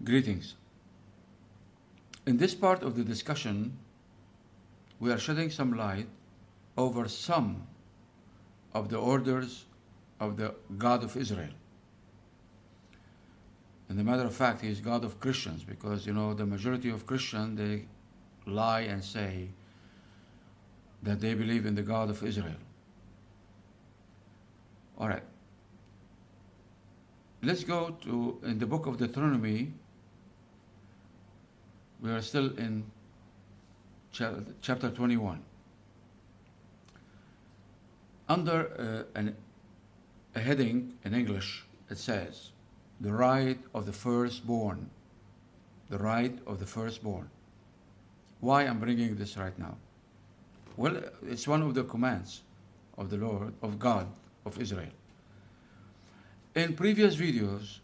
Greetings. In this part of the discussion, we are shedding some light over some of the orders of the God of Israel. And the matter of fact, he is God of Christians because, the majority of Christians, they lie and say that they believe in the God of Israel. All right. Let's go to, in the book of Deuteronomy, we are still in chapter 21. Under a heading in English, it says, the right of the firstborn. The right of the firstborn. Why I'm bringing this right now? Well, it's one of the commands of the Lord, of God, of Israel. In previous videos,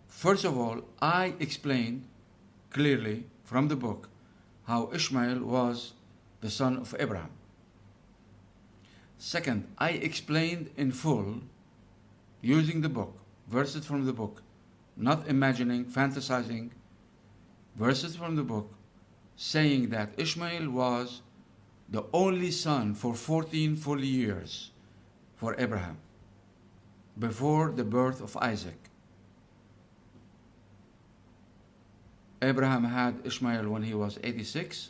first of all, I explained clearly from the book how Ishmael was the son of Abraham. Second, I explained in full, using the book, verses from the book, not imagining, fantasizing, verses from the book, saying that Ishmael was the only son for 14 full years for Abraham, before the birth of Isaac. Abraham had Ishmael when he was 86,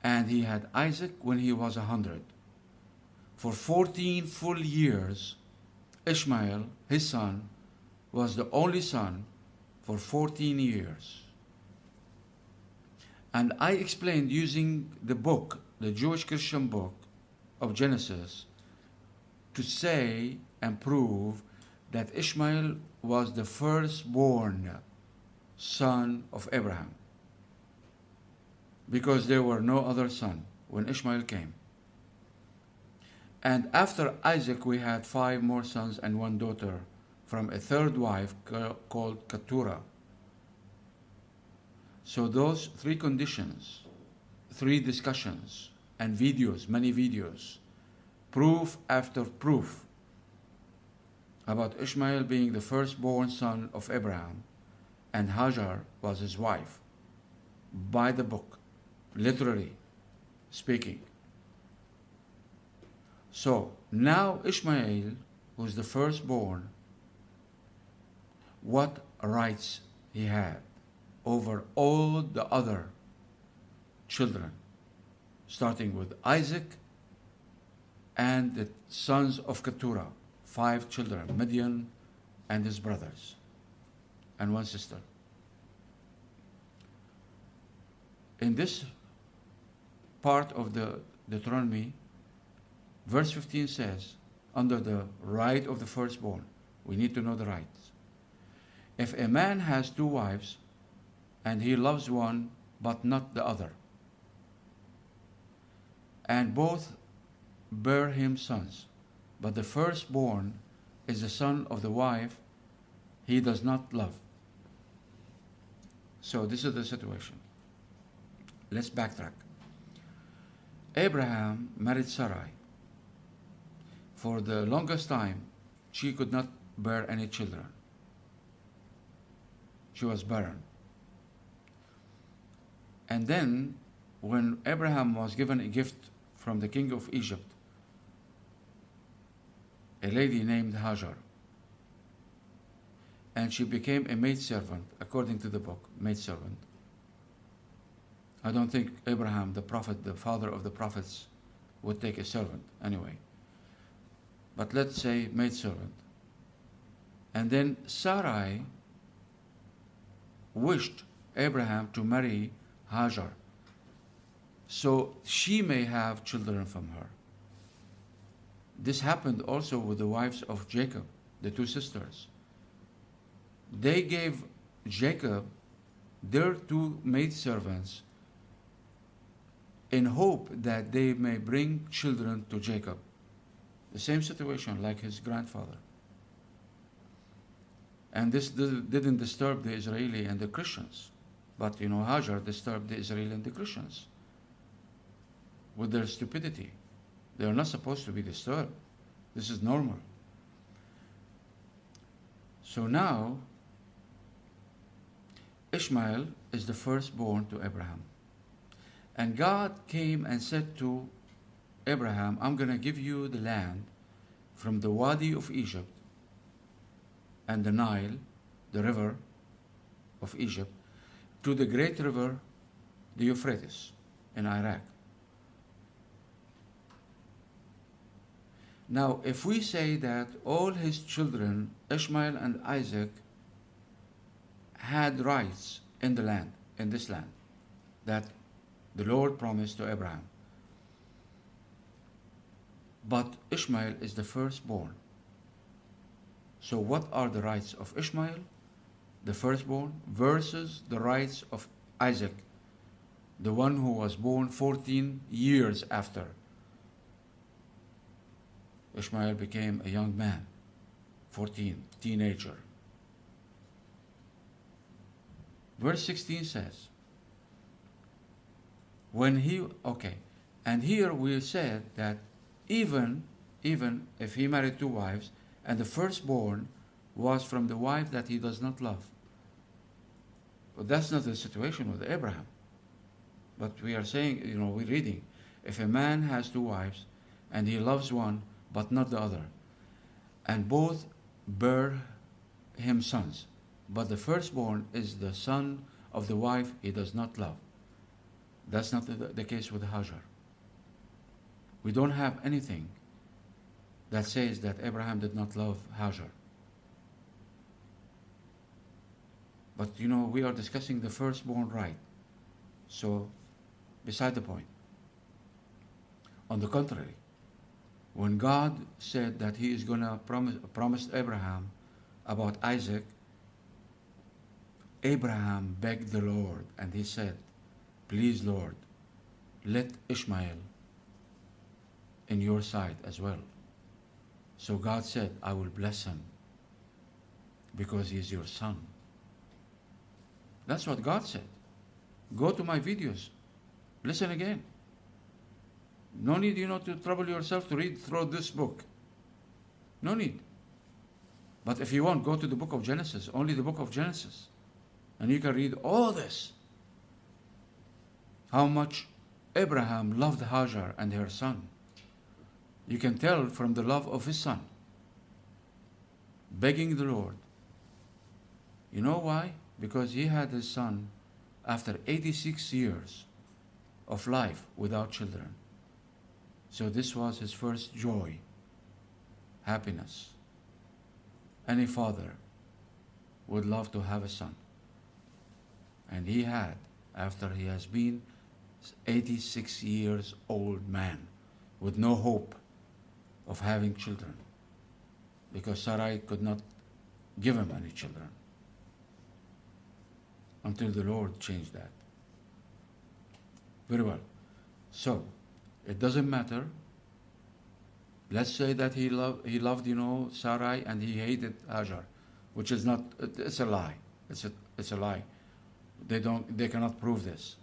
and he had Isaac when he was 100. For 14 full years, Ishmael, his son, was the only son for 14 years. And I explained using the book, the Jewish Christian book of Genesis, to say and prove that Ishmael was the firstborn son of Abraham, because there were no other son when Ishmael came. And after Isaac, we had 5 more sons and 1 daughter from a third wife called Keturah. So those 3 conditions, 3 discussions and videos, many videos, proof after proof about Ishmael being the firstborn son of Abraham, and Hagar was his wife, by the book, literally speaking. So now Ishmael, who is the firstborn, what rights he had over all the other children, starting with Isaac and the sons of Keturah, 5 children, Midian and his brothers, and 1 sister. In this part of the Deuteronomy, verse 15 says, under the right of the firstborn, we need to know the rights. If a man has 2 wives, and he loves one but not the other, and both bear him sons, but the firstborn is the son of the wife he does not love. So this is the situation. Let's backtrack. Abraham married Sarai. For the longest time, she could not bear any children. She was barren. And then, when Abraham was given a gift from the king of Egypt, a lady named Hagar, and she became a maidservant, according to the book, maidservant. I don't think Abraham, the prophet, the father of the prophets, would take a servant anyway. But let's say maidservant. And then Sarai wished Abraham to marry Hagar, so she may have children from her. This happened also with the wives of Jacob, the 2 sisters. They gave Jacob their 2 maidservants in hope that they may bring children to Jacob. The same situation like his grandfather. And this didn't disturb the Israeli and the Christians. But Hagar disturbed the Israeli and the Christians with their stupidity. They are not supposed to be disturbed. This is normal. So now Ishmael is the firstborn to Abraham. And God came and said to Abraham, I'm going to give you the land from the Wadi of Egypt and the Nile, the river of Egypt, to the great river, the Euphrates, in Iraq. Now, if we say that all his children, Ishmael and Isaac, had rights in the land, in this land, that the Lord promised to Abraham, but Ishmael is the firstborn. So what are the rights of Ishmael, the firstborn, versus the rights of Isaac, the one who was born 14 years after Ishmael became a young man, 14, teenager. Verse 16 says, and here we said that even if he married two wives, and the firstborn was from the wife that he does not love. But that's not the situation with Abraham. But we are saying, we're reading, if a man has two wives, and he loves one, but not the other, and both bear him sons, but the firstborn is the son of the wife he does not love. That's not the case with Hagar. We don't have anything that says that Abraham did not love Hagar. But we are discussing the firstborn right. So, beside the point. On the contrary, when God said that he is going to promise Abraham about Isaac, Abraham begged the Lord and he said, please Lord, let Ishmael in your sight as well. So God said, I will bless him because he is your son. That's what God said. Go to my videos. Listen again. No need, to trouble yourself to read through this book. No need. But if you want, go to the book of Genesis, only the book of Genesis. And you can read all this. How much Abraham loved Hagar and her son. You can tell from the love of his son. Begging the Lord. You know why? Because he had his son after 86 years of life without children. So this was his first joy, happiness. Any father would love to have a son. And he had, after he has been 86 years old man with no hope of having children, because Sarai could not give him any children until the Lord changed that. Very well. So, it doesn't matter. Let's say that he loved, Sarai, and he hated Hagar, which is not. It's a lie. It's a lie. They cannot prove this.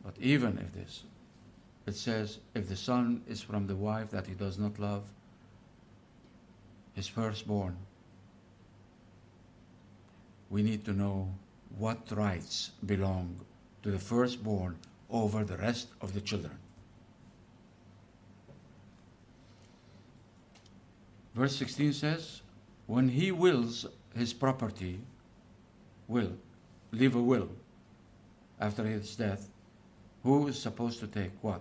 But even if this, it says, if the son is from the wife that he does not love, his firstborn, we need to know what rights belong to the firstborn over the rest of the children. Verse 16 says, when he wills his property, leave a will after his death, who is supposed to take what?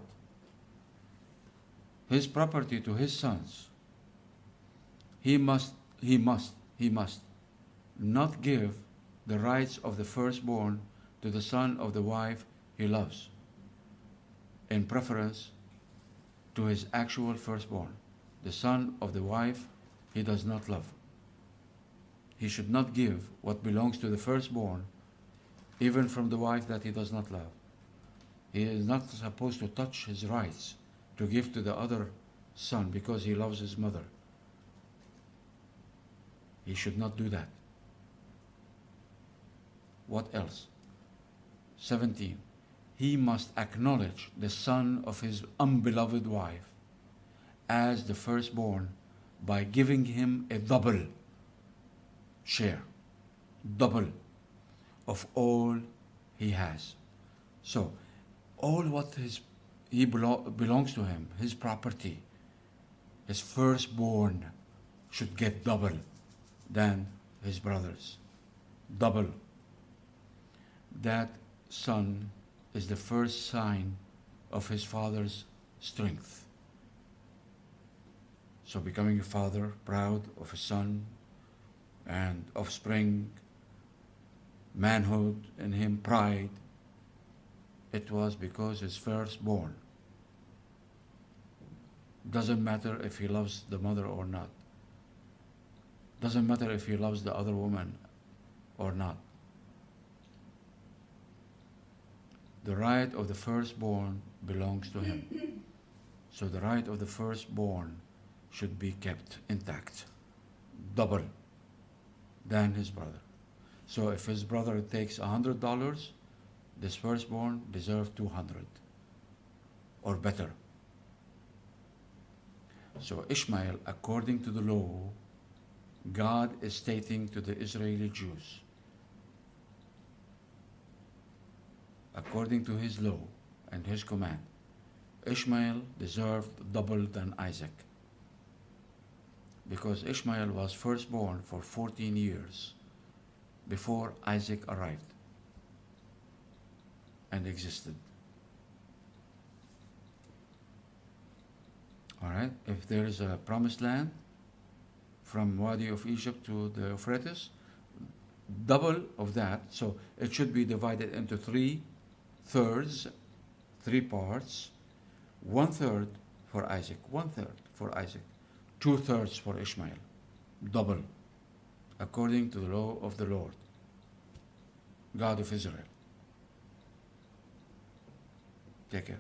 His property to his sons. He must not give the rights of the firstborn to the son of the wife he loves, in preference to his actual firstborn, the son of the wife he does not love. He should not give what belongs to the firstborn, even from the wife that he does not love. He is not supposed to touch his rights to give to the other son because he loves his mother. He should not do that. What else? 17. He must acknowledge the son of his unbeloved wife as the firstborn by giving him a double share. Double. of all he has. So, all what he belongs to him, his property, his firstborn should get double than his brothers. Double. That son is the first sign of his father's strength. So becoming a father, proud of his son and offspring, manhood in him, pride, it was because his firstborn. Doesn't matter if he loves the mother or not. Doesn't matter if he loves the other woman or not. The right of the firstborn belongs to him. So the right of the firstborn should be kept intact, double than his brother. So if his brother takes $100, this firstborn deserves 200 or better. So Ishmael, according to the law, God is stating to the Israeli Jews, according to his law and his command, Ishmael deserved double than Isaac, because Ishmael was firstborn for 14 years before Isaac arrived and existed. All right, if there is a promised land from Wadi of Egypt to the Euphrates, double of that, so it should be divided into 3/3, 3 parts, 1/3 for Isaac, 1/3 for Isaac, 2/3 for Ishmael, double, according to the law of the Lord, God of Israel. Take care.